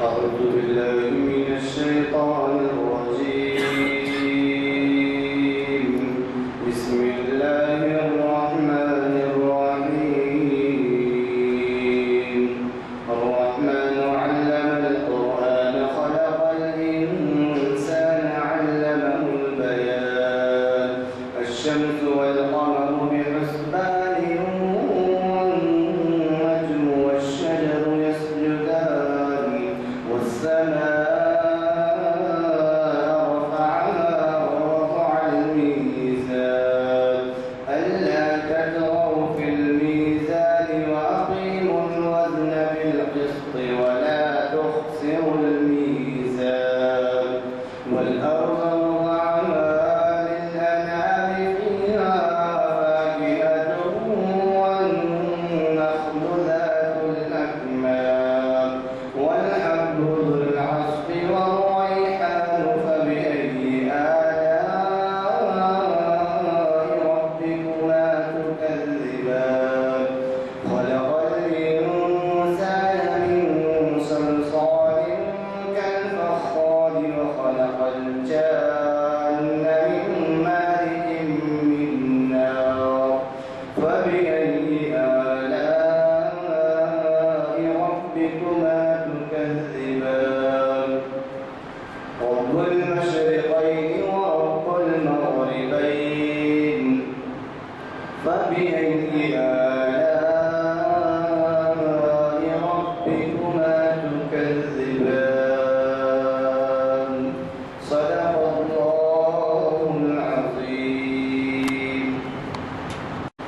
أعوذ بالله من الشيطان الرجيم بسم الله الرحمن الرحيم الرحمن علم القرآن خلق الإنسان علمه البيان الشمس والقمر بحسبان والنجم والشجر يسجدان والسماء رفعها ووضع الميزان ألا تطغوا في الميزان وأقيموا الوزن بالقسط ولا تخسروا الميزان والأرض وضعها للأنعام فيها فاكهة والنخل ذات الأكمام والحب ذو العصف والريحان فبأي آلاء ربكما تكذبان خلق الإنسان من صلصال كالفخار وخلق الجان من مارج من نار فبأي آلاء ربكما تكذبان رب المشرقين ورب المغربين فبأي آلاء ربكما تكذبان صدق الله العظيم.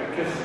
21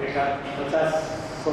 50-100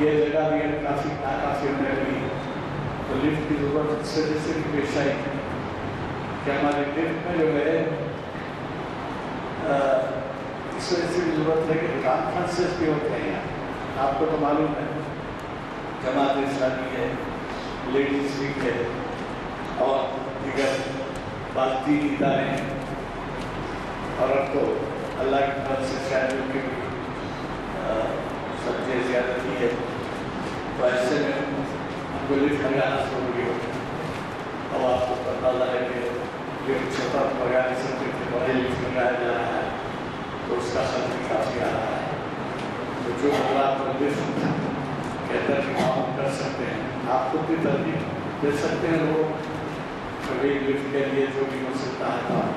یہ جگہ بھی کافی ناکافی ہونے لگی تو لفٹ کی ضرورت اس وجہ سے بھی پیش آئی کہ ہماری لفٹ میں جو ہے اس وجہ سے بھی ضرورت ہے کہ کانفرنسز بھی ہوتے ہیں یہاں. آپ کو تو معلوم ہے جماعت اسلامی ہے, لیڈیز ویک ہے اور دیگر باقی ادارے ہیں, اور اب تو اللہ کی طرف سے شاید ان کی سبزی زیادہ کی ہے تو ایسے میں ہم کو لفٹ لگانا ضروری ہو. اب آپ کو پتہ ہے کہ لفٹ چھوٹا لگا نہیں سکتے کہ بڑے لفٹ لگایا جا رہا ہے تو اس کا خرچ بھی کافی آ رہا ہے. تو جو حضرات کو لفٹ کہتا ہے کہ کام کر سکتے ہیں آپ خود بھی ترغیب دے سکتے ہیں لوگ کبھی لفٹ کے لیے جو بھی ہو سکتا ہے کام.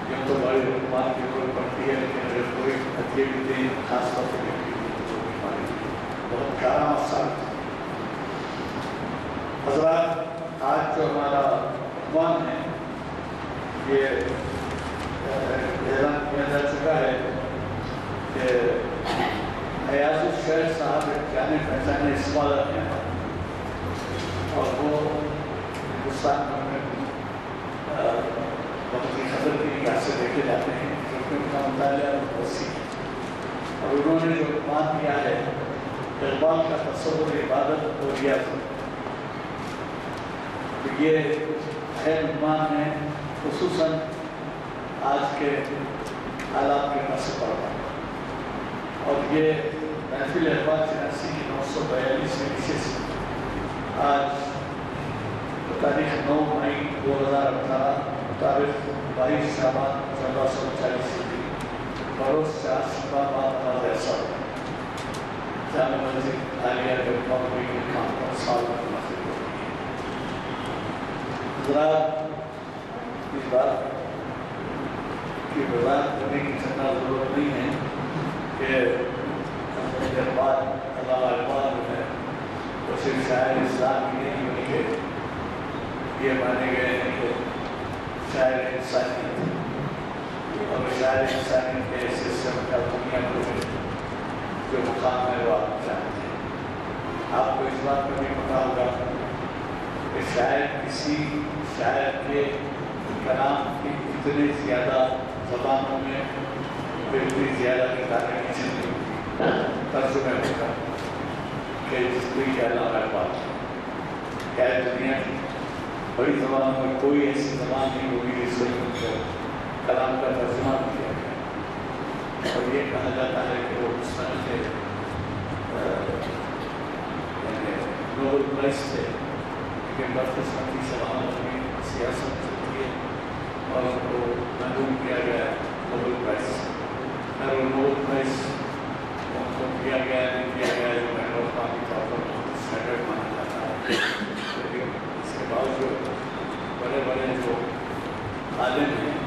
یہ تو بڑی حکومت کی ضرورت پڑتی ہے لیکن اگر کوئی ہتھیے بھی دیں خاص طور پر بہت پیارا مسئلہ. حضرات آج جو ہمارا عنوان ہے یہ اعلان کیا جا چکا ہے کہ ایاز الشیخ صاحب ایک جانے پہچانے اسکالر ہیں اور وہ ہندوستان میں بہت ہی قدر کی نگاہ سے دیکھے جاتے ہیں کیونکہ ان کا مطالعہ بہت وسیع ہے. اور انہوں نے جو عنوان کیا ہے اقبال کا تصور عبادت و ریاضت, تو یہ اہم عنوان ہے خصوصاً آج کے حالات کے پس پردہ. اور یہ محفل اقبال 84 کی 942 نشست آج تاریخ 9 مئی 2018 مطابق 22 شعبان 1440 بروز 4 شعبہ بعد نماز عصر جامع مسجد عالیہ کے مغربی کے کام پر سال میں منعقد ہو رہی ہے. حضرات اس بات کی وضاحت کرنے کی اتنا ضرورت نہیں ہے کہ اقبال علامہ اقبال جو ہے وہ صرف شاعر اسلام کی نہیں بلکہ یہ مانے گئے ہیں کہ شاعر انسانیت اور شاعر انسانیت کے حیثیت سے ان کا دنیا میں جو مقام ہے وہ آپ جانتے ہیں. آپ کو اس بات کا بھی پتہ ہوگا کہ شاید کسی شاعر کے کلام کی اتنی زیادہ زبانوں میں اتنی زیادہ کتابیں نہیں چلتی ترجمے ہوگا کہ جس کوئی علامہ اقبال کیا دنیا کی بڑی زبانوں میں کوئی ایسی زبان نہیں ہوگی جس سے کلام کا ترجمہ کیا گیا. اور یہ کہا جاتا ہے کہ وہ اس طرح سے نوبل پرائز تھے لیکن بدقسمتی سے وہاں کی سیاست چلتی ہے اور ان کو محروم کیا گیا نوبل پرائز. اور نوبل پرائز ان کو کیا گیا نہیں کیا گیا جو میں نے اقوامی طور پر اسٹینڈرڈ مانا جاتا ہے. لیکن اس کے باوجود بڑے بڑے جو عالم ہیں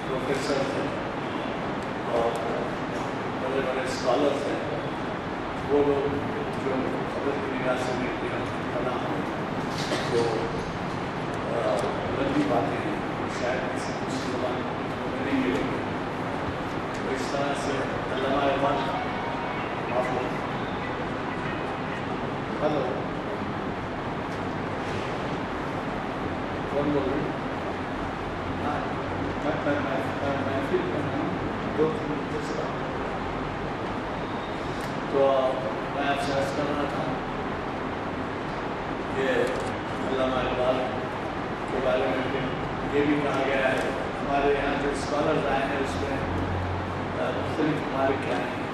پروفیسر ہیں اور بڑے بڑے اسکالرس ہیں وہ لوگ جو خبر کی نگاہ سے ملتے ہیں کلام جو بلندی باتیں ہیں شاید کسی دوسری زبان میں نہیں ملیں گے. تو اس طرح سے علامہ اقبال معاف ہو. ہلو کون بول رہے ہیں؟ محفل کرنا 2 سے تو میں آپ سے عرض کر رہا تھا کہ علامہ اقبال کے بارے میں یہ بھی کہا گیا ہے ہمارے یہاں جو اسکالرز آئے ہیں اس میں مختلف ممالک کے آئے ہیں.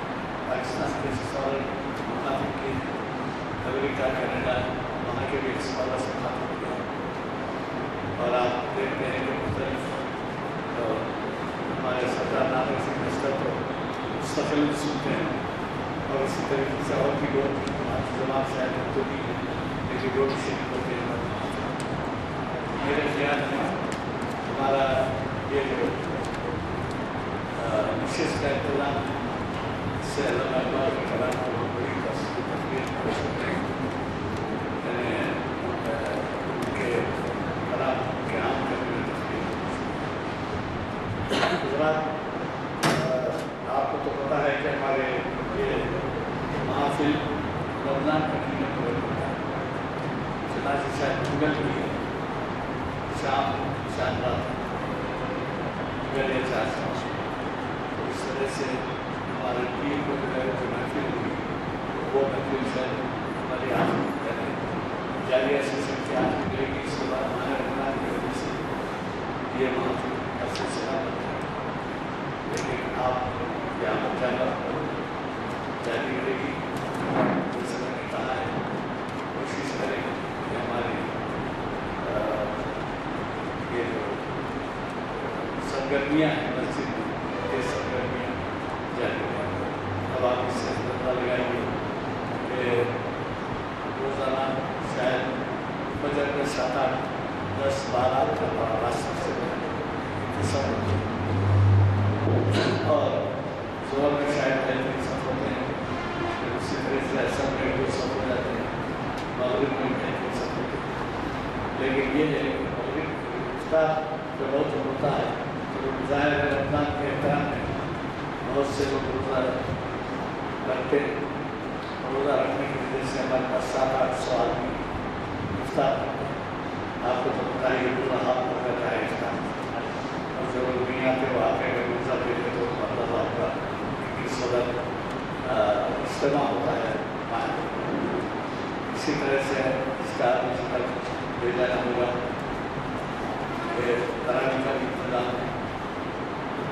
پاکستان کے اسکالر مخاطب کیے ہیں, امریکہ کینیڈا وہاں کے بھی اسکالر سے مخاطب کیا ہے. اور آپ دیکھتے ہیں کہ مختلف ہمارے سرکار ناظر سے مسئلہ تو مستقل سنتے ہیں اور اسی طریقے سے اور بھی لوگ زبان شاید ہوتے بھی ہیں لیکن لوگ شریک ہوتے ہیں. میرے خیال میں ہمارا یہ جو نشست کا اطلاع ہے اس سے علامہ اقبال کے کلام کو بہت بڑی تفریح کر سکتے ہیں. ان کے کلام کے عام کرنے میں تفریح حضرات آپ کو تو پتہ ہے کہ ہمارے یہ محافل رمضان کا مہینہ قبول ہوتا ہے. چنانچہ شاید منگل بھی ہے، شام رات منگل یا 4 شام. تو اس طرح سے ہمارے پیر کو جو ہے جو محفل ہوئی وہ محفل شاید ہماری آخر جاریہ سلسلے کی آخر ملے گی. اس کے بعد ہمارے رمضان کی وجہ سے یہ محفل کا سلسلہ بنتا ہے. لیکن آپ یہاں پر جانا جاری رہے گی. جیسے میں نے کہا ہے کوشش کریں کہ ہماری یہ جو سرگرمیاں ہیں مسجد میں یہ سرگرمیاں جاری رہیں. اب آپ اس سے پتہ لگائیے کہ روزانہ شاید فجر میں 7 8 10 12 کا راستہ سے سب ہوتے ہیں اور زور میں شاید پہلے سب ہوتے ہیں. اسی طرح سے ایسا میں بھی سب ہو جاتے ہیں. مغرب میں پہلے سب ہوتے ہیں. لیکن یہ ہے کہ مغرب افطار جو بہت ہوتا ہے تو ظاہر ہے رمضان کے احترام میں بہت سے لوگ روزہ رکھتے ہیں. روزہ رکھنے کی وجہ سے ہمارے پاس 7 8 سو آدمی افطار کرتے ہیں. آپ کو تو پتہ ہی پورا ہاتھ ہو جاتا ہے افطار. اور جو لوگ نہیں آتے وہ آ کے اگر روزہ دے دے تو مطلب آپ کا اس وقت اجتماع ہوتا ہے. اسی طرح سے اس کا مجھ تک بھیجانا ہوگا کہ تراویح کا انتظام ہے.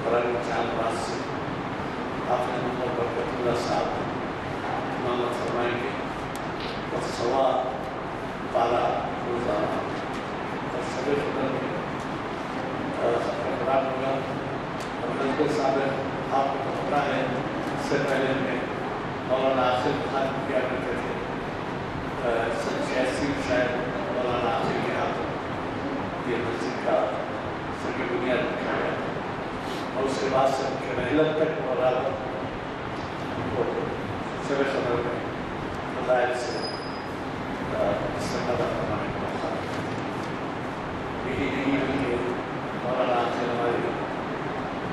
تراویح 4 5 سے آپ نے محمد برکت اللہ صاحب امامت فرمائیں گے اور 1.25 پارہ روزانہ اور شب قدر میں خطرات ہوگا. اور حضرت صاحب آپ کو پتہ ہے اس سے پہلے میں مولانا آصف خان کیا کرتے تھے. 86 شاید مولانا آصف کے ہاتھ یہ مسجد کا سر بنیاد رکھا گیا اور اس کے بعد سے ان کے محلت تک مولانا کو شب قدر میں فضائل سے استفادہ کروانے کا موقع. یہی نہیں بلکہ مولانا آصف ہماری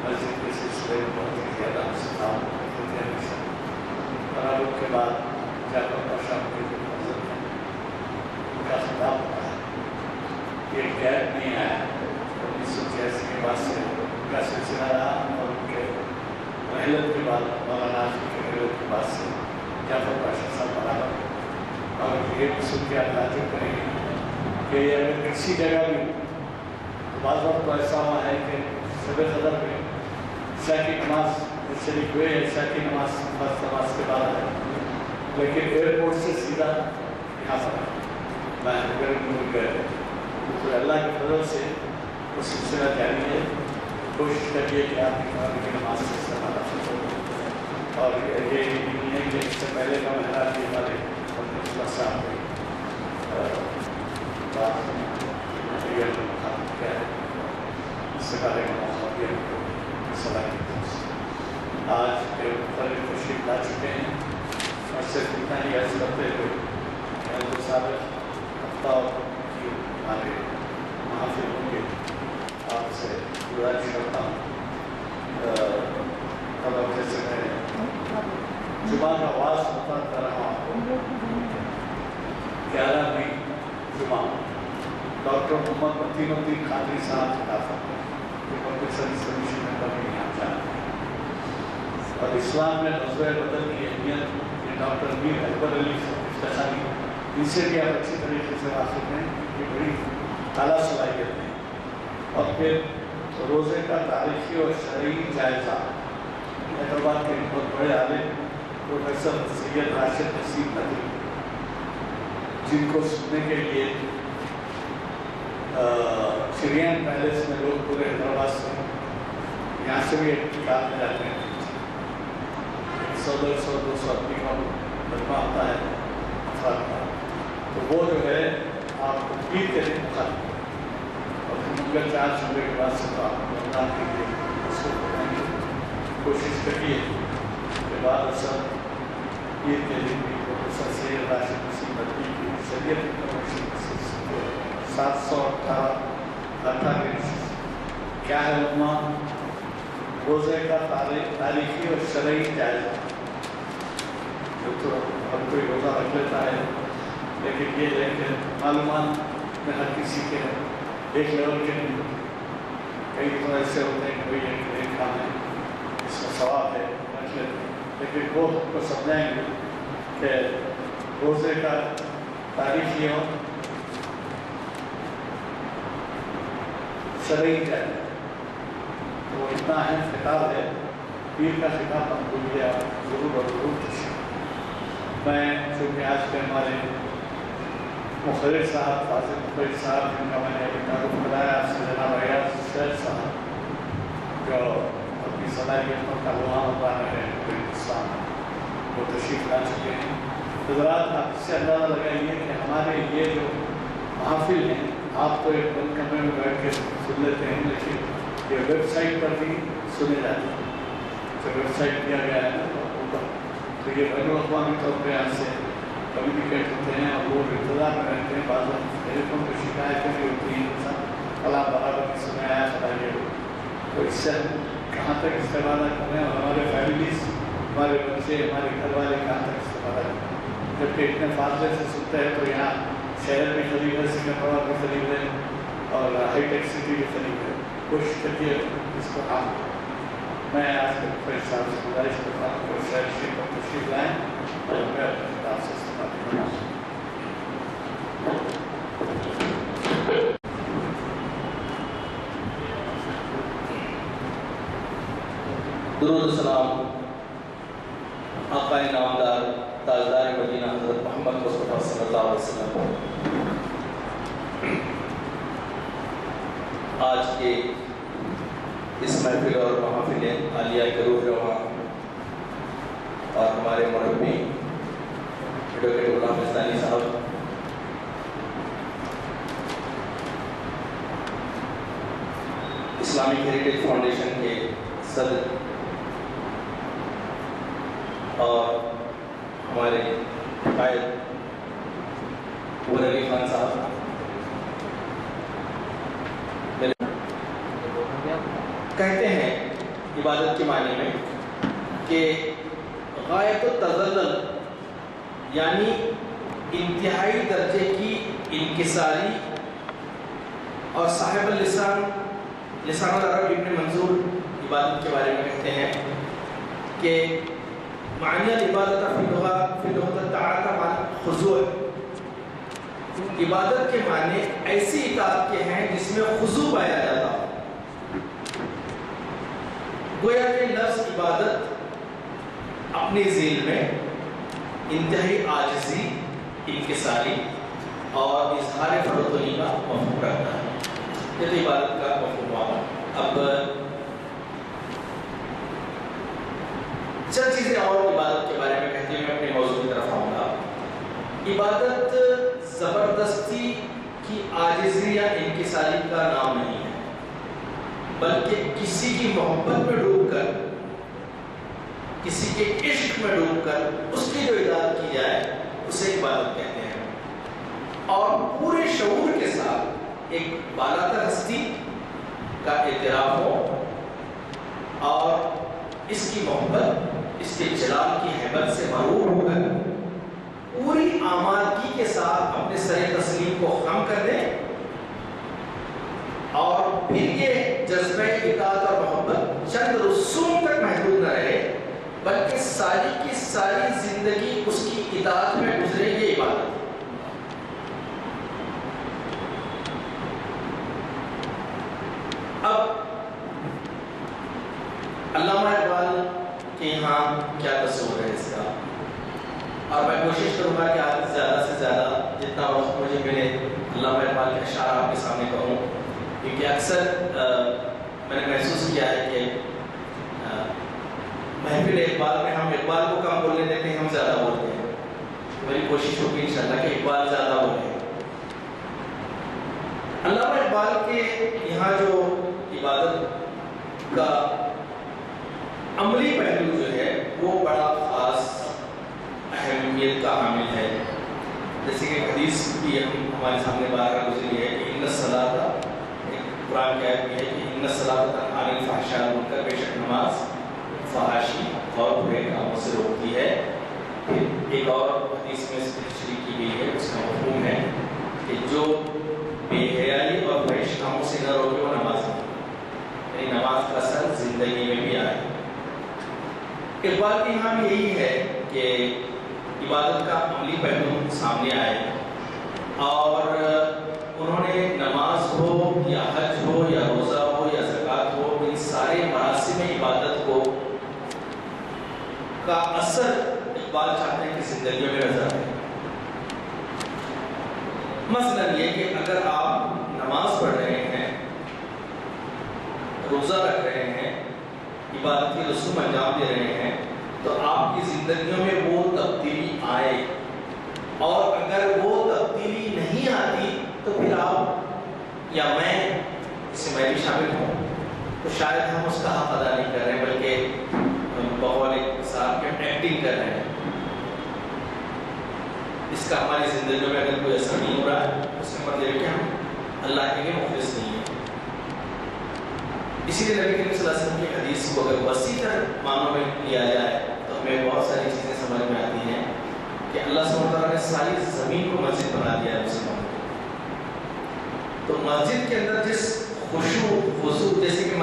مسجد کے سلسلے میں بہت ہی زیادہ ہم سے کام کرتے تھے. ہمیشہ تراویح کے بعد جعفر پاشا کے جو حضرت ہیں ان کا خطاب ہوتا ہے. یہ غیر نہیں آیا. 1986 کے بعد سے ان کا سلسلہ رہا اور ان کے محلت کے بعد مولانا آصف کے محلت کے بعد سے جعفر پاشا صاحب برابر. اور یہ بھی سن کے تعجب کریں گے کہ اگر کسی جگہ بھی بعض وقت تو ایسا ہوا ہے کہ شب قدر میں عشاء کی نماز شریک ہوئے. عشاء کی نماز فرض نماز کے بعد ہے لیکن ایئرپورٹ سے سیدھا یہاں پر میں ملک گئے. تو اللہ کے فضل سے وہ سلسلہ جاری ہے. کوشش کریے کہ آپ کی نماز سے استفادہ ہو. اور یہ نہیں ہے کہ اس سے پہلے کا محراب یہ والے اللہ صاحب نے بات کیا ہے اس سے بارے میں موقع دیا صلاحیت. آج کے مختلف تشریف لا چکے ہیں اور صرف اتنا ہی عرض کرتے ہوئے حضرت سابق ہفتہ کی ہمارے محافل ہوں گے آپ سے گزارش کرتا ہوں. اب جیسے میں جمعہ کا آواز ہوتا کر رہا ہوں 11ویں جمعہ ڈاکٹر محمد متین الدین قادری صاحب خلافت جو پروفیسر کمیشن ممبر میں یہاں جانا ہے. اور اسلام میں غزوہ بدر کی اہمیت یہ ڈاکٹر میر اکبر علی افتخاری ان سے بھی آپ اچھی طریقے سے واقف ہیں. یہ بڑی اعلیٰ صلاحیت ہے. اور پھر روزے کا تاریخی اور شرعی جائزہ حیدرآباد کے بہت بڑے عالم پروفیسر سید راشد نصیب ندوی جن کو سننے کے لیے شریان پیلس میں لوگ پورے حیدرآباد سے یہاں سے بھی انتقال میں جاتے ہیں. 100-200 آدمی کا مجمع ہوتا ہے افراد کا. تو وہ جو ہے آپ کو پیر کے دن مخالف اور منگل 4 شعبے کے بعد سے تو آپ رمضان کے لیے مصروف ہو جائیں گے. کوشش کریے کہ بعد اثر پیر کے دن بھی پروفیسر سید راشد نصیب ندوی کی شریعت کمیشن 718 کیا ہے عنوان روزے کا تاریخی اور شرعی جائزہ. ڈاکٹر اور کوئی روزہ رکھ لیتا ہے، لیکن یہ ہے کہ معلومات میں ہر کسی کے ایک لیول کے نہیں ہوتے. کئی تو ایسے ہوتے ہیں کہ بھائی ایک کھانا ہے، اس کا ثواب ہے، رکھ لیتے ہیں، لیکن وہ کو سمجھائیں گے کہ روزے کا تاریخ یہ ہو شرعی جائے تو وہ اتنا اہم خطاب ہے. پیر کا خطاب ہم بھول گیا ضرور اور ضرور کسی. میں چونکہ آج کے ہمارے مخرج صاحب فاضل مخرج صاحب جن کا میں نے ابھی تعارف کرایا آپ سے جناب ایاز شیخ صاحب جو اپنی صلاحیتوں کا لوہا بنا رہے ہیں ہندوستان وہ تشریف لا چکے ہیں. حضرات آپ سے اندازہ لگائیے کہ ہمارے یہ جو محافل ہیں آپ تو ایک بند کمرے میں بیٹھ کے سن لیتے ہیں، لیکن یہ ویب سائٹ پر بھی سنے جاتے ہیں. جو ویب سائٹ کیا گیا ہے نا اوپر، تو یہ بین الاقوامی طور پہ یہاں سے کمیونیکیٹ ہوتے ہیں اور وہ انتظار میں رہتے ہیں. بعض وقت میرے کو شکایتیں بھی ہوتی ہیں انسان فلاں برابر کی سنایا چلائیے، تو اس سے ہم کہاں تک استفادہ کریں اور ہمارے فیملیز ہمارے بچے ہمارے گھر والے کہاں تک استفادہ کریں. جبکہ اتنے فاصلے سے سنتے ہیں تو یہاں شہر بھی قریب ہے، سکندرآباد بھی قریب ہے اور ہائی ٹیک سٹی بھی قریب ہے. کوشش کریے اس کو کام. میں آج کے مخرج صاحب سے گزارش کرتا ہوں کہ شہر شریف پر تشریف لائیں اور میں اپنے کتاب سے استفادہ کروں. درود السلام آقا نامدار تاجدار مدینہ حضرت محمد مصطفیٰ صلی اللہ علیہ وسلم. آج کے اس محفل اور محافل عالیہ کے روح رواں اور ہمارے مربی ایڈوکیٹ غلام مستانی صاحب، اسلامک ہیریٹیج فاؤنڈیشن کے صدر اور ہمارے قائد عمر علی خان صاحب، کہتے ہیں عبادت کے معنی میں کہ غایت التذلل یعنی انتہائی درجے کی انکساری. اور صاحب لسان العرب ابن منظور عبادت کے بارے میں کہتے ہیں کہ معنی العبادت فی اللغت تعالی معنی خضوع. عبادت کے معنی ایسی اطاعت کے ہیں جس میں خضوع پایا جاتا ہو. گویا کہ لفظ عبادت اپنی ذیل میں انتہائی عاجزی، انکساری اور اظہار فروتنی کا مفہوم رکھتا ہے. یہ تو عبادت کا مفہوم ہوا. اب چند چیزیں اور عبادت کے بارے میں کہتے ہوئے میں اپنے موضوع کی طرف آؤں گا. عبادت زبردستی کی عاجزی یا انکساری کا نام نہیں ہے، بلکہ کسی کی محبت میں ڈوب کر، کسی کے عشق میں ڈوب کر اس کی جو اطاعت کی جائے اسے عبادت کہتے ہیں. اور پورے شعور کے ساتھ ایک بالاتر ہستی کا اعتراف ہو اور اس کی محبت، اس کے جلال کی ہیبت سے مرعوب ہو کر پوری آمادگی کے ساتھ اپنے سر تسلیم کو خم کر دیں. اور پھر یہ جذبہ اطاعت اور محبت چند رسوم تک محدود نہ رہے، بلکہ ساری کی ساری زندگی اس کی اطاعت میں گزرے. یہ عبادت. اب علامہ اقبال کے یہاں کیا تصور ہے اس کا، اور میں کوشش کروں گا کہ آج زیادہ سے زیادہ جتنا وقت مجھے ملے علامہ اقبال کے اشعار آپ کے سامنے کہوں، کیونکہ اکثر میں نے محسوس کیا ہے کہ محفل اقبال میں ہم اقبال کو کم بولنے دیتے ہیں، ہم زیادہ بولتے ہیں. میری کوشش ہوگی انشاءاللہ کہ اقبال زیادہ بولیں. علامہ اقبال کے یہاں جو عبادت کا عملی پہلو جو ہے وہ بڑا خاص اہمیت کا حامل ہے. جیسے کہ حدیث بھی ہمارے سامنے بار گزری ہے کہ ان الصلاۃ، قرآن کی آیت میں ہے کہ ان الصلاۃ تنہی عن الفحشاء والمنکر، بے شک نماز فحاشی اور برے کاموں سے روکتی ہے. پھر ایک اور حدیث میں تشریح کی گئی ہے، اس کا مفہوم ہے کہ جو بے حیائی اور فحش کاموں سے نہ روکے وہ نماز نہیں، یعنی نماز کا اثر زندگی میں بھی آئے۔ اقبال کی یہاں بھی یہی ہے کہ عبادت کا عملی پہلو سامنے آئے، اور انہوں نے نماز ہو یا حج ہو یا روزہ ہو یا زکوٰۃ ہو، ان سارے مراسم عبادت کو کا اثر اقبال چاہتے ہیں کہ زندگیوں میں نظر آئے۔ مثلاً یہ کہ اگر آپ نماز پڑھ رہے ہیں، روزہ رکھ رہے ہیں، عبادت کی رسوم انجام دے رہے ہیں، تو آپ کی زندگیوں میں وہ تبدیلی آئے، اور اگر وہ تبدیلی نہیں آتی تو پھر آپ یا میں، اس میں بھی شامل ہوں، تو شاید ہم اس کا حق ادا نہیں کر رہے ہیں، بلکہ بقول صاحب کے ایکٹنگ کر رہے ہیں۔ اس کا ہماری زندگیوں میں اگر کوئی اثر نہیں ہو رہا ہے، اس کا مطلب ہے کہ ہم اللہ کے لیے مخلص نہیں ہیں۔ اسی لیے نبی کریم صلی اللہ علیہ وسلم کی حدیث کو اگر وسیع تر معنوں میں لیا جائے تو ہمیں بہت ساری چیزیں سمجھ میں آتی ہیں کہ اللہ سبحانہ وتعالیٰ نے ساری زمین کو مسجد بنا دیا ہے مسلمانوں کو۔ تو مسجد کے اندر جس خشوع خضوع، جیسے کہ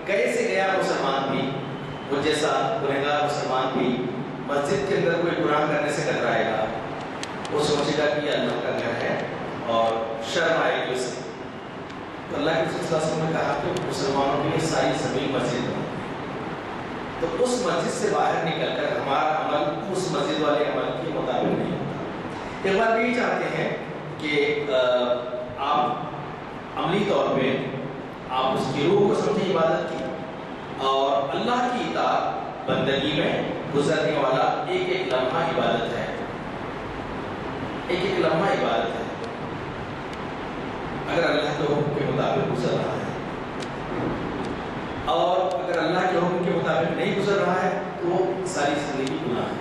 کیسے گیا مسلمان بھی، وہ جیسا گنہگار مسلمان بھی مسجد کے اندر کوئی گناہ کرنے سے کترائے گا، وہ سوچے گا کہ یہ اللہ کا گھر ہے اور شرم آئے گی اسے۔ تو اللہ کے رسول صلی اللہ علیہ وسلم نے کہا کہ مسلمانوں کے لیے ساری زمین مسجد ہے، تو اس مسجد سے باہر نکل کر ہمارا عمل اس مسجد والے عمل کے مطابق نہیں ہوتا۔ ایک بات یہی چاہتے ہیں کہ آپ عملی طور پہ آپ اس کی روح کو سمجھیں عبادت کی، اور اللہ کی اطاعت بندگی میں گزرنے والا ایک ایک لمحہ عبادت ہے، ایک ایک لمحہ عبادت ہے۔ اگر اللہ کے حکم کے مطابق گزر رہا ہے، اور اگر اللہ کے حکم کے مطابق نہیں گزر رہا ہے تو وہ ساری زندگی گناہ ہے۔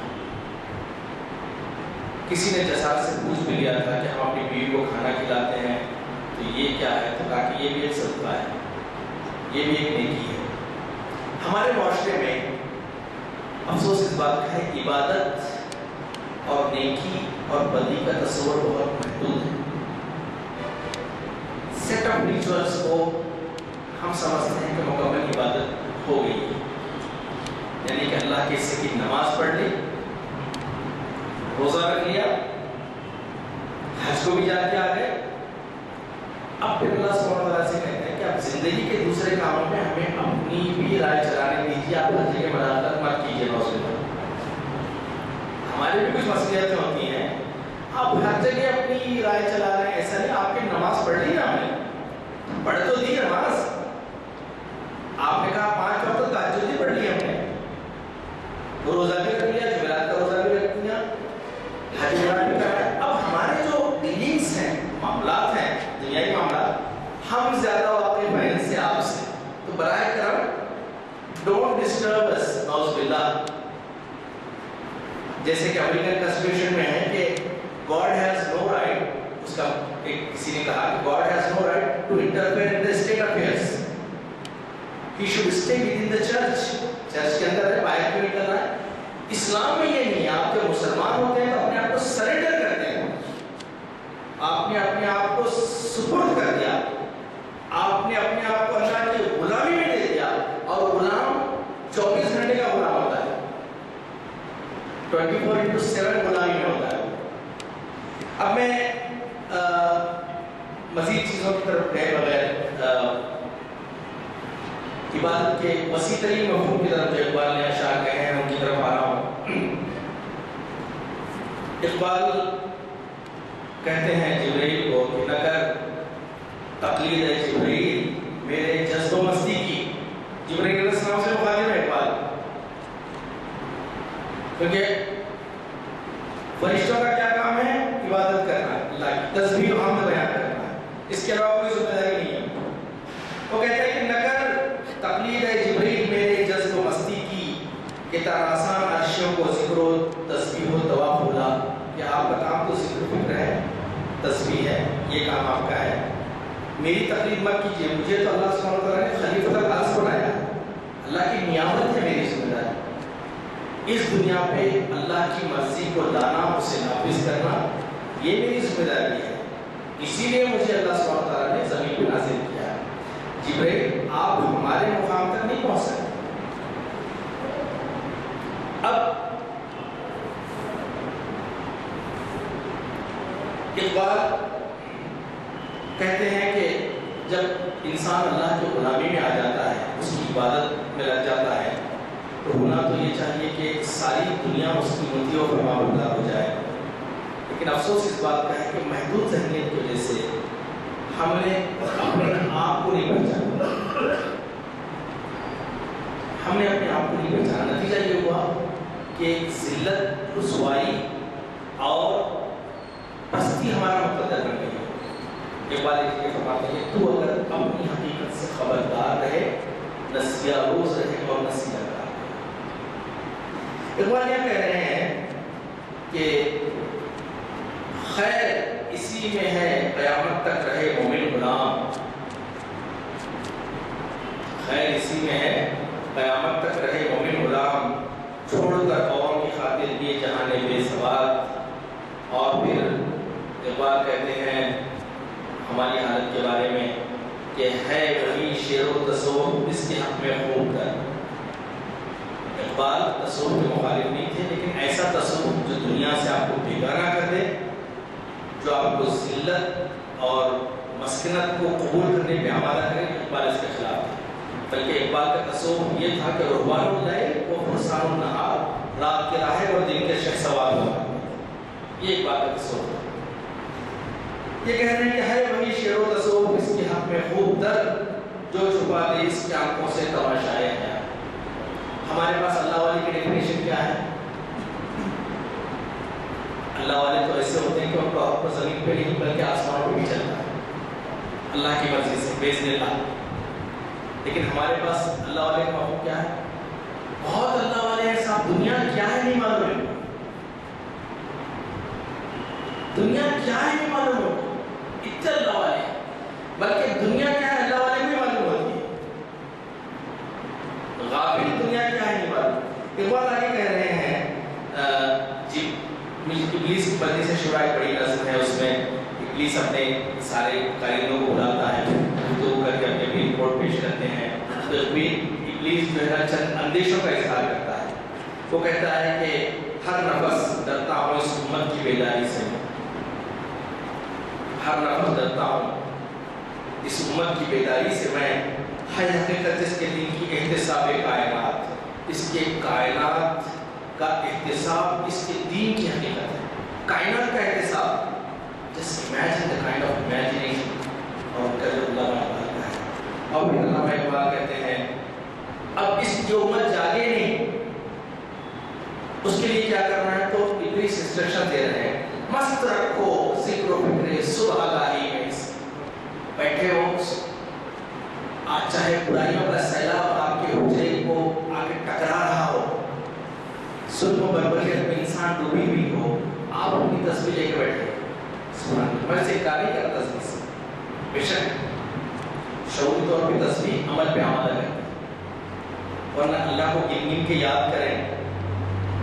کسی نے جسار سے پوچھ بھی لیا تھا کہ ہم اپنی بیوی کو کھانا کھلاتے ہیں تو یہ کیا ہے، تو کہا کہ یہ بھی ایک صدقہ ہے، یہ بھی ایک نیکی ہے۔ ہمارے معاشرے میں افسوس اس بات کا ہے، عبادت اور نیکی اور بدی کا تصور بہت محدود ہے۔ سیٹ آف ریچولز کو ہم سمجھتے ہیں کہ مکمل عبادت ہو گئی، یعنی کہ اللہ کے حصے کی نماز پڑھ لی، روزہ رکھ لیا، حج کو بھی جا کے آ گئے، اب پھر اللہ سبحانہ وتعالیٰ سے کہتے ہیں کہ اب زندگی کے دوسرے کاموں میں ہمیں اپنی بھی رائے چلانے دیجیے، آپ ہر جگہ مداخلت مت کیجیے۔ ہماری بھی کچھ مسئلیتیں ہوتی ہیں، آپ ہر جگہ اپنی رائے چلا رہے ہیں، ایسا نہیں۔ آپ کی نماز پڑھ لی نا، ہم نے پڑھ تو دی نماز، آپ نے کہا 5 وقت تہجد بھی پڑھ لی ہم نے، روزہ بھی رکھ لیا، جمعرات کا روزہ بھی رکھ لیا، حج بھی کرا۔ اب ہمارے جو ڈیلنگس ہیں، معاملات ہیں، دنیائی معاملات، ہم زیادہ واقف ہیں ان سے آپ سے، تو برائے کرم ڈونٹ ڈسٹرب اس، نعوذ باللہ۔ جیسے کہ امریکن کانسٹیٹیوشن میں ہے کہ God has no right، اس کا ایک کسی نے کہا کہ God has no right to interfere in the state affairs، he should stay within the church، church کے اندر ہے، باہر کیوں نکل رہا ہے؟ اسلام میں یہ نہیں ہے۔ آپ جب مسلمان ہوتے ہیں تو اپنے آپ کو سرنڈر کرتے ہیں، آپ نے اپنے آپ کو سپرد کر دیا، آپ نے اپنے آپ کو اللہ کی غلامی میں دے دیا، اور غلام 24 گھنٹے کا غلام ہوتا ہے، 24/7 غلامی میں ہوتا ہے۔ اب میں مزید چیزوں کی طرف گئے بغیر عبادت کے وسیع ترین مفہوم کی طرف جو اقبال نے اشعار کہے ہیں ان کی طرف آ رہا ہوں۔ اقبال کہتے ہیں جبریل کو کہ نہ کر تقلید ہے جبریل میرے جذب و مستی کی۔ جبریل علیہ السلام سے مخاطب ہے اقبال، کیونکہ فرشتوں کا کیا کام ہے؟ عبادت کرنا، اللہ کی تسبیح و حمد بیان کرنا، اس کے علاوہ کوئی ذمہ داری نہیں ہے۔ وہ کہتے ہیں کہ نہ کر تقلید ہے جبریل میرے جذب و مستی کی، کہ تراسان عرشوں کو ذکر و تسبیح و طواف بولا، کہ آپ کا کام تو ذکر و فکر ہے، تسبیح ہے، یہ کام آپ کا ہے، میری تقلید مت کیجیے، مجھے تو اللہ سبحانہ وتعالیٰ نے خلیفۃ الارض بنایا، اللہ کی نیابت ہے میری ذمہ داری۔ اس دنیا پہ اللہ کی مرضی کو لانا، اسے نافذ کرنا، یہ میری ذمہ داری ہے۔ اسی لیے مجھے اللہ سبحانہ وتعالیٰ نے زمین پہ نازل کیا ہے۔ جبرائیل آپ ہمارے مقام تک نہیں پہنچ سکتے۔ اب اقبال کہتے ہیں کہ جب انسان اللہ کی غلامی میں آ جاتا ہے، اس کی عبادت میں لگ جاتا ہے، تو ہونا تو یہ چاہیے کہ ساری دنیا اس کی مطیع و فرما بردار ہو جائے، لیکن افسوس اس بات کا ہے کہ محدود ذہنیت کی وجہ سے ہم نے اپنے آپ کو نہیں پہچانا، ہم نے اپنے آپ کو نہیں پہچانا۔ نتیجہ یہ ہوا کہ ذلت، رسوائی اور پستی ہمارا مقدر بن گئی ہے۔ اقبال یہ فرماتے ہیں تو اگر اپنی حقیقت سے خبردار رہے، نسیہ روز رہے اور نسیہ کار رہے۔ اقبال یہ کہہ رہے ہیں کہ خیر اسی میں ہے قیامت تک رہے مومن غلام، خیر اسی میں ہے قیامت تک رہے مومن غلام، چھوڑ کر قوم کی خاطر یہ جہان بے ثبات۔ اور پھر اقبال کہتے ہیں ہماری حالت کے بارے میں کہ ہے وہی شعر و تصور اس کے حق میں خوب کر۔ اقبال تصور کے مخالف نہیں تھے، لیکن ایسا تصور جو دنیا سے آپ کو بیگانہ کر دے، جو آپ کو ذلت اور مسکنت کو قبول کرنے پہ آمادہ کرے، اقبال اس کے خلاف تھا۔ بلکہ اقبال کا تصور یہ تھا کہ رہبان اللیل و فرسان النہار، رات کے راہب اور دن کے شہسوار ہوا، یہ اقبال کا تصور تھا۔ یہ کہہ رہے ہیں کہ ہے وہی شعر و تصور اس کے حق میں خوب در، جو چھپا دے اس کی آنکھوں سے تماشائے ہیں۔ ہمارے پاس اللہ والی کی ڈیفینیشن کیا ہے؟ اللہ والے تو ایسے ہوتے ہیں کہ ان کو آپ کو زمین پہ نہیں بلکہ آسمانوں پہ بھی چلتا ہے اللہ کی مرضی سے، باذن اللہ۔ لیکن ہمارے پاس اللہ والے کا مفہوم کیا ہے؟ بہت اللہ والے ہیں صاحب، دنیا کیا ہے نہیں معلوم ہے، دنیا کیا ہے نہیں معلوم ہے، اتنے اللہ والے ہیں، بلکہ دنیا کیا ہے اللہ والے کو بھی معلوم ہوتی ہے، غافل دنیا کیا ہے نہیں معلوم۔ اقبال آگے کہہ رہے ہیں ابلیس کی بدی سے شروع بڑی نظم ہے، اس میں ابلیس اپنے سارے قائدوں کو بلاتا ہے، تو کر کے اپنے بھی رپورٹ پیش کرتے ہیں، تو ابلیس جو ہے نا چند اندیشوں کا اظہار کرتا ہے۔ وہ کہتا ہے کہ ہر نفس ڈرتا ہوں اس امت کی بیداری سے، ہر نفس ڈرتا ہوں اس امت کی بیداری سے، میں ہے حقیقت اس کے دین کی احتساب کائنات، اس کے کائنات کا احتساب اس کے دین کی حقیقت ہے، کائنات کا احتساب۔ Just imagine the kind of imagination اور کا جو علامہ اقبال کا ہے۔ اور پھر علامہ اقبال کہتے ہیں اب اس کی امت جاگے نہیں، اس کے لیے کیا کرنا ہے؟ تو ابلیس انسٹرکشن دے رہے ہیں، مست رکھو ذکر و فکر صبح گاہی میں، بیٹھے ہو آج چاہے برائیوں کا سیلاب آپ کے حجرے کو آ کے ٹکرا رہا ہو، ظلم و بربریت میں انسان ڈوبی ہوئی ہو، آپ اپنی تصویر لے کے بیٹھے، میں سے انکار نہیں کرتا تصویر سے، بے شک شعوری طور پہ تصویر عمل پہ آمادہ ہے، ورنہ اللہ کو گن گن کے یاد کریں۔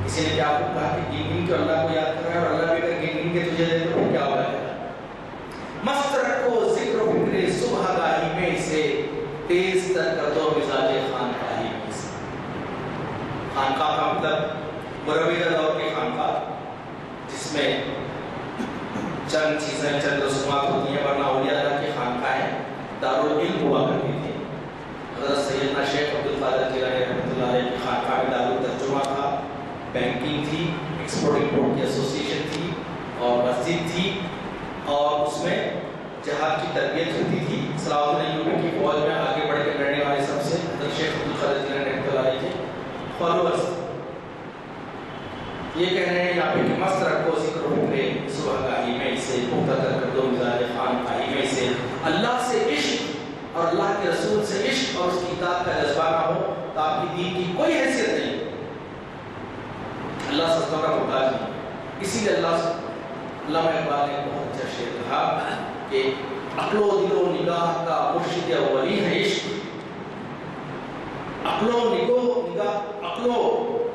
کسی نے کیا آپ کو کہا کہ گن گن کے اللہ کو یاد کریں، اور اللہ بھی اگر گن گن کے تجھے دے تو پھر کیا ہوگا؟ مست رکھو ذکر و فکر صبح گاہی میں اسے، تیز تر کر دو مزاج خانقاہی میں اسے۔ خانقاہ کا مطلب مرویہ دور کی خانقاہ، جس میں چند چیزیں چند رسومات ہوتی ہیں، ورنہ اولیاء اللہ کی خانقاہیں دارالعلم ہوا کرتی تھی۔ حضرت سیدنا شیخ عبدالقادر جیلانی رحمۃ اللہ علیہ کی خانقاہ میں دارالترجمہ تھا، بینکنگ تھی، ایکسپورٹ امپورٹ کی ایسوسیشن تھی، اور مسجد تھی، اور اس میں جہاد کی تربیت ہوتی تھی۔ صلاح الدین ایوبی کی فوج میں آگے بڑھ کے لڑنے والے سب سے حضرت شیخ عبدالقادر جیلانی رحمۃ اللہ علیہ کے فالوورز۔ یہ کہہ رہے ہیں یہاں پہ کہ مست رکھو ذکر و فکر صبح گاہی میں اسے، پختہ کر دو مزاج خانقاہی میں اسے۔ اللہ سے عشق اور اللہ کے رسول سے عشق اور اس کی اطاعت کا جذبہ نہ ہو تو آپ کی دین کی کوئی حیثیت نہیں، اللہ سجدوں کا محتاج نہیں۔ اسی لیے علامہ اقبال نے بہت اچھا شعر کہا کہ عقل و دل و نگاہ کا مرشد اولی ہے عشق، عقل و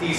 30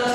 10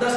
10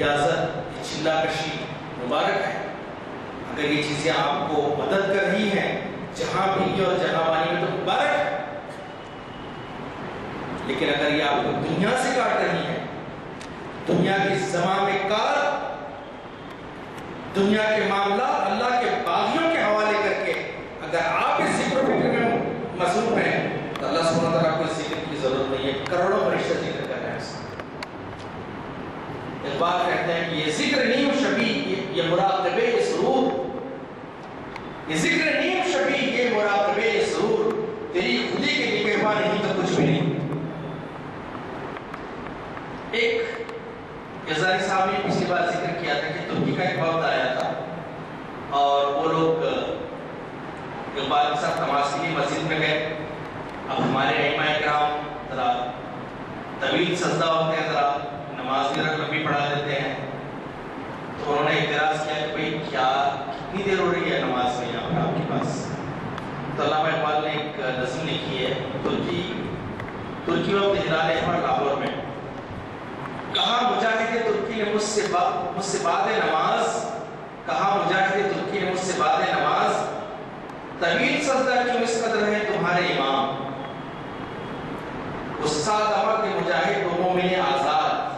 ریاضت، یہ چلا کشی مبارک ہے۔ اگر یہ چیزیں آپ کو مدد کر رہی ہیں جہاں بھی اور جہاں بانی میں تو مبارک ہے، لیکن اگر یہ آپ کو دنیا سے کاٹ رہی ہیں، دنیا کی زمان میں کار، دنیا کے معاملات اللہ کے باغیوں کے حوالے کر کے اگر آپ اس ذکر و فکر میں مصروف ہیں تو اللہ سبحانہ وتعالیٰ کو اس ذکر کی ضرورت نہیں ہے، کروڑوں فرشتے ذکر کر رہے ہیں۔ اقبال کہتے ہیں کہ یہ ذکر نیم شبیہ، یہ مراقبے یہ سرور، یہ ذکر نیم شبیہ، یہ مراقبے یہ سرور، تیری خودی کے لیے بے نہیں تو کچھ بھی نہیں۔ ایک غزالی صاحب نے پچھلی بار ذکر کیا تھا کہ ترکی کا ایک وقت آیا تھا اور وہ لوگ اقبال کے ساتھ نماز کے لیے مسجد میں گئے۔ اب ہمارے ائمہ کرام ذرا طویل سجدہ ہوتے ہیں، ذرا نماز بھی لمبی پڑھا دیتے ہیں، تو انہوں نے اعتراض کیا کہ بھئی کیا کتنی دیر ہو رہی ہے نماز میں یہاں پر آپ کے پاس؟ تو علامہ اقبال نے ایک نظم لکھی ہے، ترکی وقت ہلال احمر لاہور میں، کہاں مجاہد ترکی نے مجھ سے بعد نماز، کہاں مجاہد ترکی نے مجھ سے بعد نماز، طویل سجدہ کیوں اس قدر ہے تمہارے امام، استاد امر کے مجاہد و مومن آزاد،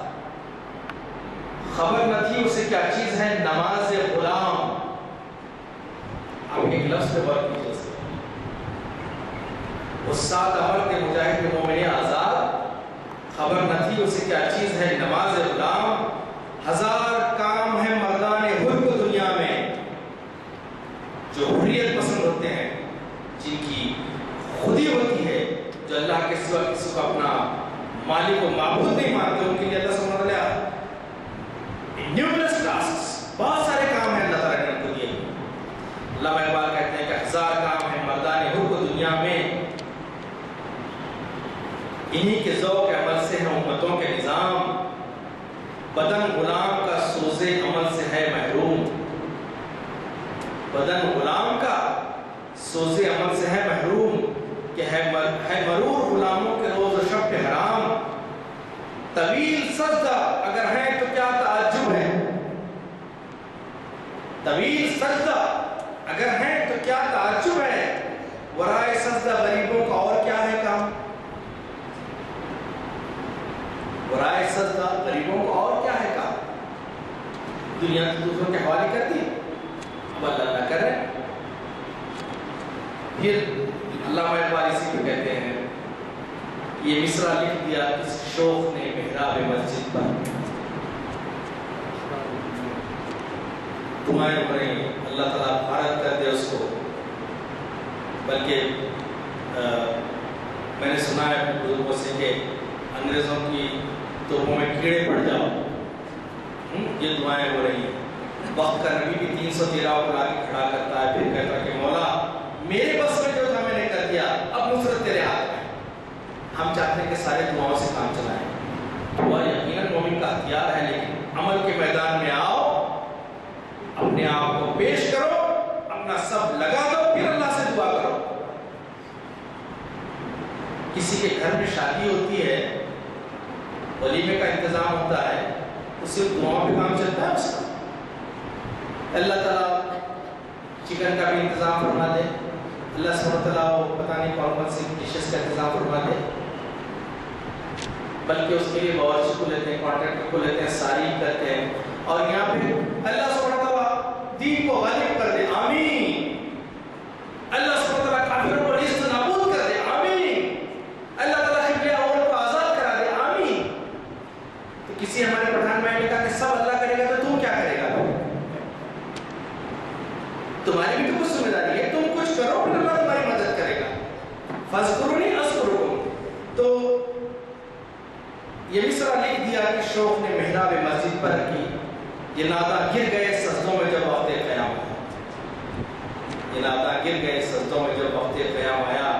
خبر نہ تھی اسے کیا چیز ہے نماز غلام۔ آپ ایک لفظ پہ غور کیجیے، استاد امر کے مجاہد و مومن آزاد، خبر نہ تھی اسے کیا چیز ہے نماز غلام، ہزار کام ہے مردان حر کو دنیا میں، جو حریت پسند ہوتے ہیں، جن کی خودی ہوتی ہے، جو اللہ کے سوا کسی کو اپنا مالک و معبود نہیں مانتے، ان کے لیے اللہ سبحانہ وتعالیٰ نیومرس ٹاسکس، بہت سارے کام ہیں اللہ تعالیٰ نے ان کو دیے۔ علامہ اقبال کہتے ہیں کہ ہزار کام ہے مردان حر کو دنیا میں، انہی کے ذوق عمل سے ہیں امتوں کے نظام، بدن غلام کا سوز عمل سے ہے محروم، بدن غلام کا سوز عمل سے ہے محروم، کہ ہے مرور غلاموں کے روز و شب پہ حرام، طویل سجدہ اگر ہے تو کیا تعجب ہے، طویل سجدہ اگر ہے تو کیا تعجب ہے، ورائے سجدہ غریبوں کا اور کیا ہے کام، ورائے سجدہ غریبوں کا اور کیا ہے کام، دنیا کی دوسروں کے حوالے کر دی، اب اللہ نہ کرے۔ پھر علامہ اقبال اسی کو کہتے ہیں، یہ مصرع لکھ دیا کس شوق نے محراب مسجد پر، دعائیں ہو رہی ہیں اللہ تعالیٰ بھارت کر دے اس کو، بلکہ میں نے سنا ہے اپنے بزرگوں سے کہ انگریزوں کی توپوں میں کیڑے پڑ جاؤ، یہ دعائیں ہو رہی ہیں۔ وقت کا نبی بھی 313 کو لا کے کھڑا کرتا ہے، پھر کہتا ہے کہ مولا میرے بس میں جو تھا میں نے کر دیا، اب نصرت تیرے ہاتھ میں۔ ہم چاہتے ہیں کہ سارے دعاؤں سے کام چلائیں، دعا یقیناً مومن کا ہتھیار ہے، لیکن عمل کے میدان میں آؤ، اپنے آپ کو پیش کرو، اپنا سب لگا دو، پھر اللہ سے دعا کرو۔ کسی کے گھر میں شادی ہوتی ہے، ولیمے کا انتظام ہوتا ہے، تو صرف دعاؤں پہ کام چلتا ہے اس کا؟ اللہ تعالیٰ چکن کا بھی انتظام فرما دے، اللہ سبحانہ وتعالیٰ وہ پتہ نہیں کون سی ڈشز کا انتظام فرما دے، بلکہ اس کے لیے باورچی کو لیتے ہیں، کانٹریکٹر کو لیتے ہیں، ساری کرتے ہیں، اور یہاں پہ اللہ سبحانہ وتعالیٰ دین کو غالب کر دے، آمین، اللہ سبحانہ وتعالیٰ کافروں کو نیست نابود کر دے، آمین، اللہ تعالیٰ قبلہ اول کو آزاد کرا دے، آمین۔ تو کسی ہمارے پردھان بھائی نے کہا کہ سب اللہ کرے گا تو تم کیا کرے گا؟ تمہاری بھی تو کچھ ذمہ داری ہے، تم کچھ کرو پھر اللہ تمہاری مدد کرے گا، فاذکرونی اذکرکم۔ تو یہ مصرع لکھ دیا کہ شوق نے محراب مسجد پر کی، یہ نادا گر گئے سجدوں میں جب وقت قیام آیا، یہ نادا گر گئے سجدوں میں جب وقت قیام آیا۔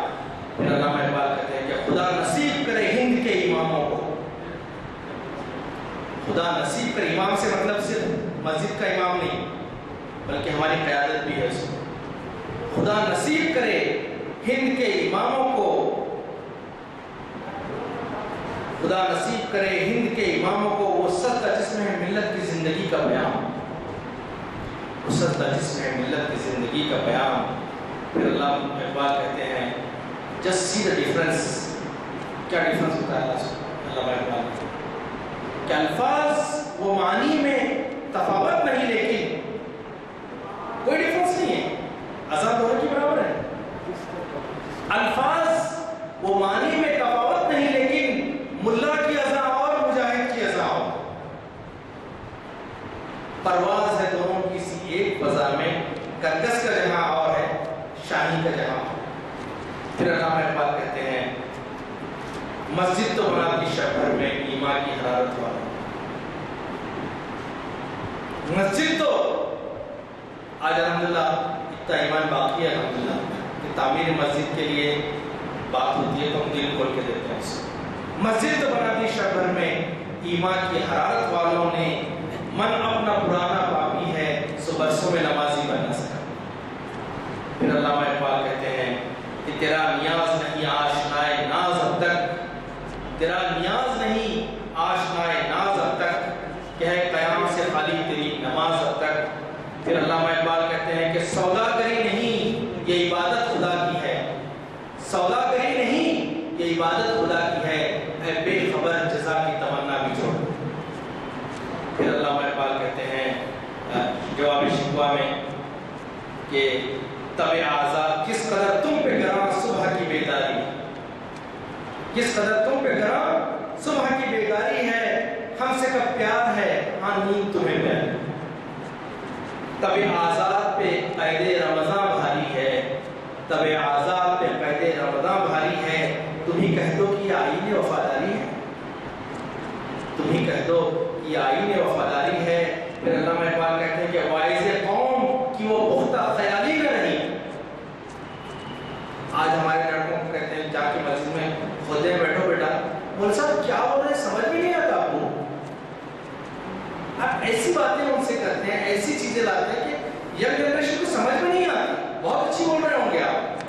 پھر علامہ اقبال کہتے ہیں کہ خدا نصیب کرے ہند کے اماموں کو، خدا نصیب کرے، امام سے مطلب صرف مسجد کا امام نہیں بلکہ ہماری قیادت بھی ہے اس کو، خدا نصیب کرے ہند کے اماموں کو، خدا نصیب کرے ہند کے اماموں کو وہ صدقہ جس میں ملت کی زندگی زندگی کا بیان، وسعت جسم ہے ملت کی زندگی کا بیان۔ پھر اللہ اقبال کہتے ہیں جسٹ سی دا ڈفرنس، کیا ڈفرنس ہوتا ہے اللہ اقبال کہ الفاظ وہ معنی میں تفاوت نہیں، لیکن کوئی ڈفرنس نہیں ہے، آزاد دونوں کی برابر ہے۔ الفاظ وہ معنی میں تفاوت نہیں، لیکن ملا کی اذا اور مجاہد کی اذا اور، پرواز ہے دونوں کسی ایک فضا میں، کرکس کا جہاں اور ہے شاہی کا جہاں۔ پھر علامہ اقبال کہتے ہیں مسجد تو بنا دی شب بھر میں ایمان کی حرارت والا، مسجد تو آج الحمدللہ اتنا ایمان باقی ہے الحمدللہ کہ تعمیر مسجد کے لیے بات ہوتی ہے تو ہم دل کھول کے دیتے ہیں اس کو۔ مسجد تو بنا دی شب بھر میں ایمان کی حرارت والوں نے، من اپنا پرانا پاپی ہے سو برسوں میں نمازی بن نہ سکا۔ پھر علامہ اقبال کہتے ہیں کہ تیرا نیاز نہیں آشنائے ناز اب تک، تیرا نیاز نہیں آشنائے ناز اب تک، کہ ہے قیام سے خالی تیری نماز اب تک۔ پھر علامہ اقبال کہتے ہیں کہ سوداگری نہیں یہ عبادت خدا کی ہے، سوداگری نہیں یہ عبادت خدا کی ہے، اے بے خبر جزا کی تمنا بھی چھوڑ۔ پھر علامہ اقبال کہتے ہیں جواب شکوہ میں کہ تب آزاد کس قدر تم پہ گراں صبح کی بیداری، کس قدر تم پہ گراں صبح کی بیداری ہے، ہم سے کب پیار ہے ہاں نیند تمہیں پیاری۔ تب آزاد پہ قید رمضان بھاری ہے، تب آزاد پہ قید رمضان بھاری ہے، تم ہی کہہ دو کہ یہ آئین وفاداری ہے، تم ہی کہہ دو کہ یہ آئین وفاداری ہے۔ پھر علامہ اقبال کہتے ہیں کہ واعظ قوم کی وہ پختہ خیالی نہ رہی۔ آج ہمارے لڑکوں کو کہتے ہیں جا کے مسجد میں خودے بیٹھو بیٹا، مول صاحب کیا بول رہے ہیں سمجھ بھی نہیں آتا آپ کو، آپ ایسی باتیں ان سے کرتے ہیں، ایسی چیزیں لاتے ہیں کہ ینگ جنریشن کو سمجھ میں نہیں آتی، بہت اچھی بول رہے ہوں گے آپ۔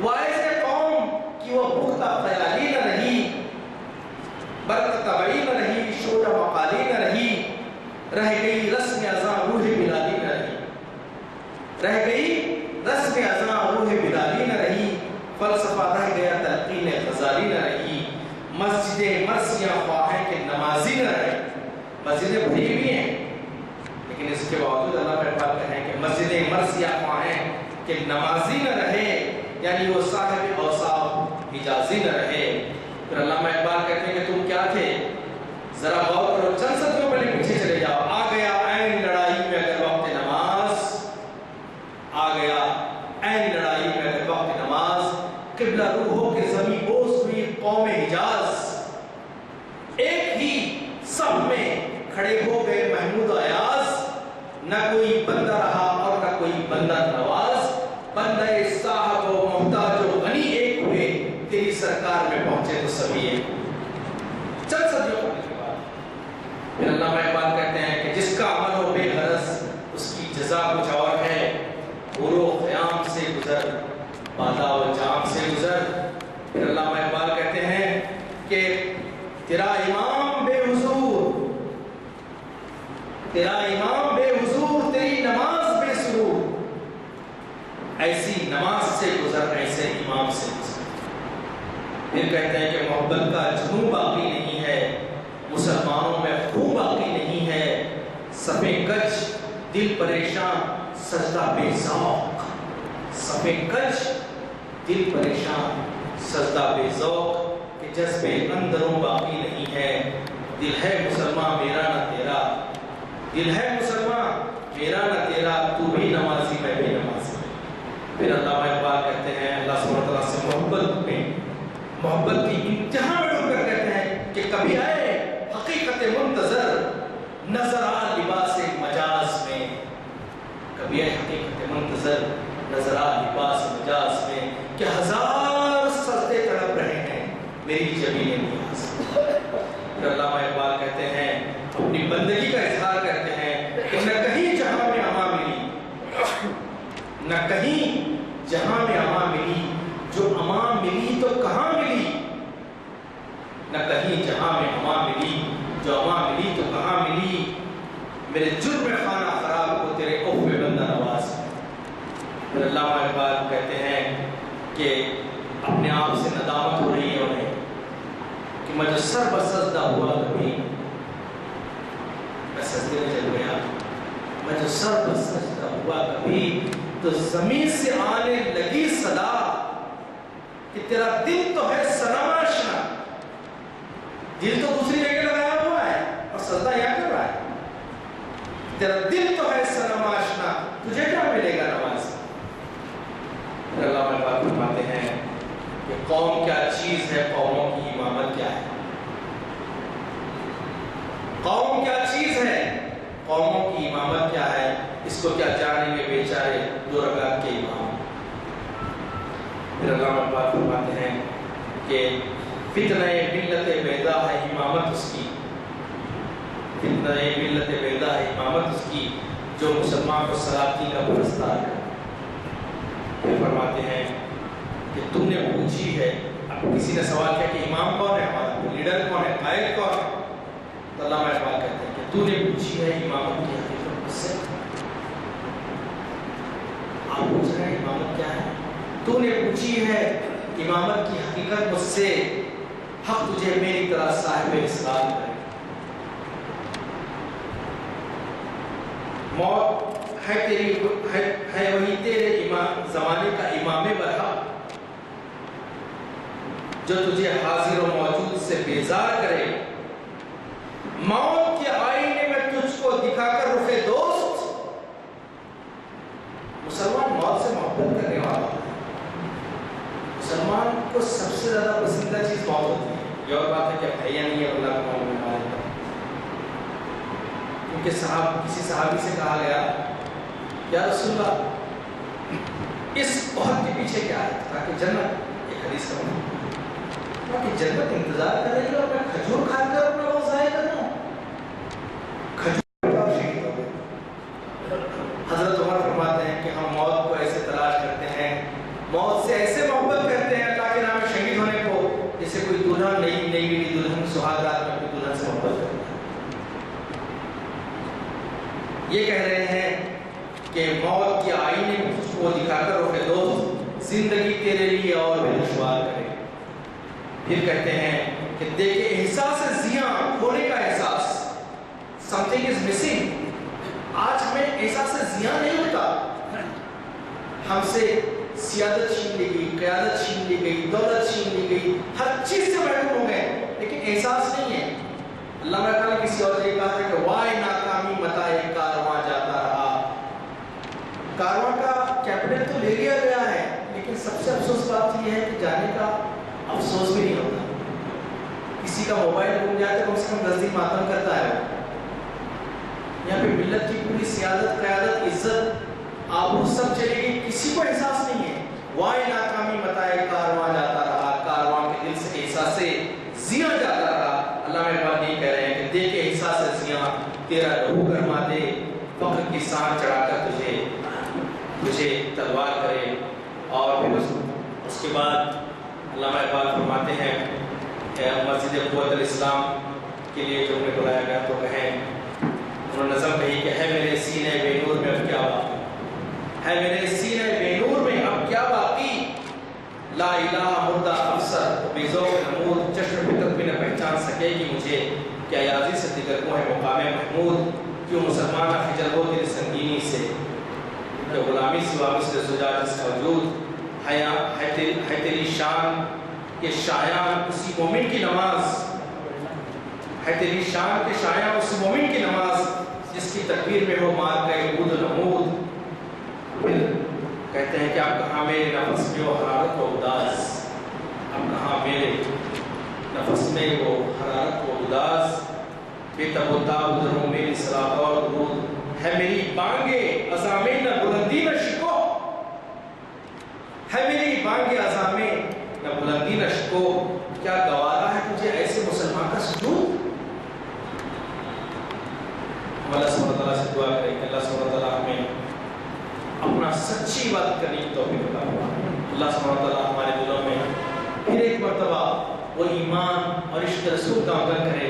واعظ قوم کی وہ پختہ خیالی نہ رہی، برق طبعی نہ رہی، شور مقالی نہ رہی، رہ گئی رسم ازاں روح بلالی نہ رہی، رہ گئی رسم ازاں روح بلالی نہ رہی، فلسفہ رہ گیا تلقین غزالی نہ رہی، مسجد مرثیہ خواہیں کہ نمازی نہ رہے۔ مسجدیں بھری ہوئی ہیں لیکن اس کے باوجود اللہ اقبال کہیں کہ مسجد مرثیہ خواہیں کہ نمازی نہ رہے، یعنی وہ صاحب اوصاف حجازی نہ رہے۔ پھر علامہ اقبال کہتے ہیں کہ تم کیا تھے، ذرا غور کرو، چند صدیوں پہلے پیچھے چلے جاؤ۔ آ گیا عین لڑائی میں اگر وقت نماز، آ گیا عین لڑائی میں اگر وقت نماز، قبلہ روحوں کے زمین بوس ہوئی قوم حجاز، ایک ہی صف میں کھڑے ہو گئے محمود و ایاز، نہ کوئی بندہ رہا اور نہ کوئی بندہ نواز، بندہ صاحب و محتاج و غنی ایک ہوئے، تیری سرکار میں پہنچے تو سبھی ایک۔ چند صدیوں پڑھنے کے بعد پھر علامہ اقبال کہتے ہیں کہ جس کا عمل ہو بے غرض اس کی جزا کچھ اور ہے، غور و خیام سے گزر بادا و جام سے گزر۔ پھر علامہ اقبال کہتے ہیں کہ تیرا امام بے حضور، تیرا امام بے حضور، تیری نماز بے سرور، ایسی نماز سے گزر ایسے امام سے گزر۔ پھر کہتے ہیں کہ محبت کا جنون باقی نہیں ہے، مسلمانوں میں خون باقی نہیں ہے، صف کج دل پریشان سجدہ بے ذوق، صف کج دل پریشان سجدہ بے ذوق، کہ جذبے اندروں باقی نہیں ہے، دل ہے مسلمان میرا نہ تیرا، دل ہے مسلمان میرا نہ تیرا، تو بھی نمازی میں بھی نمازی۔ پھر علامہ اقبال کہتے ہیں اللہ سبحانہ وتعالیٰ سے محبت میں، محبت کی انتہا میں ڈوب کر کہتے ہیں کہ کبھی آئے حقیقت منتظر نظر آ لباس مجاز میں، کبھی آئے حقیقت منتظر نظر آ لباس مجاز میں، کہ ہزار سجدے تڑپ رہے ہیں میری جبین نیاز۔ پھر علامہ اقبال کہتے ہیں اپنی بندگی کا اظہار کرتے ہیں کہ نہ کہیں جہاں میں اما ملی، نہ کہیں جہاں میں اما ملی، جو اما ملی تو کہاں ملی، نہ کہیں جہاں میں اما ملی جو اماں ملی تو کہاں ملی، میرے جرم خانہ خراب کو تیرے اوف میں بندہ نواز۔ پھر علامہ اقبال کہتے ہیں کہ اپنے آپ سے ندامت ہو رہی ہے انہیں کہ میں جو سر بسجدہ ہوا کبھی، میں سجدے میں چل گیا، میں جو سر بسجدہ ہوا کبھی تو زمین سے آنے لگی صدا کہ تیرا دل تو ہے صنم آشنا۔ دل تو دوسری جگہ لگایا ہوا ہے اور سجدہ یہاں کر رہا ہے۔ تیرا دل تو ہے صنم آشنا، تجھے کیا ملے گا نواز؟ اللہ میں بات فرماتے ہیں کہ قوم کیا چیز ہے، قوموں کی امامت کیا ہے۔ قوم کیا چیز ہے، قوموں کی امامت کیا ہے، اس کو کیا جانیں گے بیچارے دو رکعت کے امام۔ پھر اللہ میں بات فرماتے ہیں کہ فتنہ ملت بیدا ہے امامت اس کی، فتنہ ملت بیدا ہے امامت اس کی، جو مسلمان کو سلاطین کا پرستار ہے۔ پھر فرماتے ہیں کہ تم نے پوچھی ہے، اب کسی نے سوال کیا کہ امام کون ہے ہمارا، لیڈر کون ہے، قائد کون ہے، تو علامہ اقبال کہتے ہیں کہ تو نے پوچھی ہے امامت کی حقیقت مجھ سے۔ آپ پوچھ رہے ہیں امامت کیا ہے، تو نے پوچھی ہے امامت کی حقیقت مجھ سے، حق تجھے میری طرح صاحب اسلام کرے۔ موت ہے تیری ہے وہی تیرے زمانے کا امام برحق، جو تجھے حاضر و موجود سے بیزار کرے۔ موت کے آئینے میں تجھ کو دکھا کر رخ دوست، مسلمان موت سے محبت کرنے والا ہے۔ مسلمان کو سب سے زیادہ پسندیدہ چیز موت ہوتی ہے۔ یہ اور بات ہے کہ بھیا نہیں ہے اللہ کو موت میں مارے گا، کیونکہ کسی صحابی سے کہا گیا یا رسول اللہ اس عہد کے پیچھے کیا ہے، تاکہ جنت، ایک حدیث کا مطلب تاکہ جنت انتظار کر رہی ہے اور میں کھجور کھا کر اپنا وقت ضائع کروں، کھجور کا شہید ہو گئے۔ حضرت عمر فرماتے ہیں کہ ہم موت کو ایسے تلاش کرتے ہیں، موت سے ایسے محبت کرتے ہیں اللہ کے نام میں شہید ہونے کو، جیسے کوئی دلہن نہیں ملی دلہن سہاگ رات میں کوئی دلہن سے محبت کرتا ہے۔ یہ کہہ رہے ہیں کہ موت کے آئینے میں تجھ کو دکھا کر رخ دوست، زندگی تیرے لیے اور بھی دشوار کرے۔ پھر کہتے ہیں کہ دیکھے احساس زیاں کھونے کا احساس، something is missing۔ آج ہمیں احساس زیاں نہیں ہوتا، ہم سے سیادت چھین لی گئی، قیادت چھین لی گئی، دولت چھین لی گئی، ہر چیز سے محروم ہو گئے، لیکن احساس نہیں ہے۔ اللہ تعالیٰ نے کسی اور سے کہا تھا کہ وائے ناکامی متا ایک کارواں جاتا رہا۔ کارواں کا کیپٹل تو لے لیا گیا ہے، لیکن سب سے افسوس بات یہ ہے کہ جانے کا افسوس بھی نہیں ہوتا۔ کسی کا موبائل گم جائے تو کم سے کم 10 دن ماتم کرتا ہے۔ یہاں پہ ملت کی پوری سیادت، قیادت، عزت، آبرو سب چلے گی، کسی کو احساس نہیں ہے۔ وائے ناکامی متا ایک کارواں جاتا رہا، کارواں کے دل سے احساس زیاں جاتا رہا۔ اللہ میں بات نہیں کہہ رہے ہیں کہ دیکھ احساس زیاں تیرا لہو گرما دے، فخر کی سان چڑھا کر تجھے تلوار کرے۔ اور پھر اس کے بعد علامہ اقبال فرماتے ہیں کہ مسجد قوت الاسلام کے لیے جو انہیں بلایا گیا تو کہیں، انہوں نے نظم کہی کہ ہے میرے سینے بے نور میں اب کیا باقی، ہے میرے سینے بے نور میں اب کیا باقی، لا الہ مردہ افسر بے ذوق نمود، چشم فطرت بھی نہ پہچان سکے گی مجھے، کیا یازی سے دیگر کو ہے مقام محمود، کیوں مسلمانہ خجل ہو تیری سنگینی سے، کہ غلامی سوا مثل زجاج اس کا وجود، ہے تیری شان کے شایان اسی مومن کی نماز، ہے تیری شان کے شایان اسی مومن کی نماز، جس کی تکبیر میں ہو مار گئے بود و نمود۔ پھر کہتے ہیں کہ اب کہاں میرے نفس میں وہ حرارت و اداس، اب کہاں میرے نفس میں وہ حرارت و اداس، بے تب و تاب دروں میری صلاح اور درود، ہے میری بانگے عزامیں نہ بلندی نہ شکو، ہے میری بانگے عزامیں نہ بلندی نہ شکو، کیا گوارا ہے تجھے ایسے مسلمان کا سجود۔ ہم اللہ سبحانہ وتعالیٰ سے دعا کریں کہ اللہ سبحانہ وتعالیٰ ہمیں اپنا سچی بات کرنے کی توفیق عطا فرمائے۔ اللہ سبحانہ وتعالیٰ ہمارے دلوں میں پھر ایک مرتبہ وہ ایمان اور عشق رسول کا عمل کرے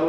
2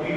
3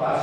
5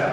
4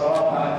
5.25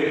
1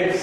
1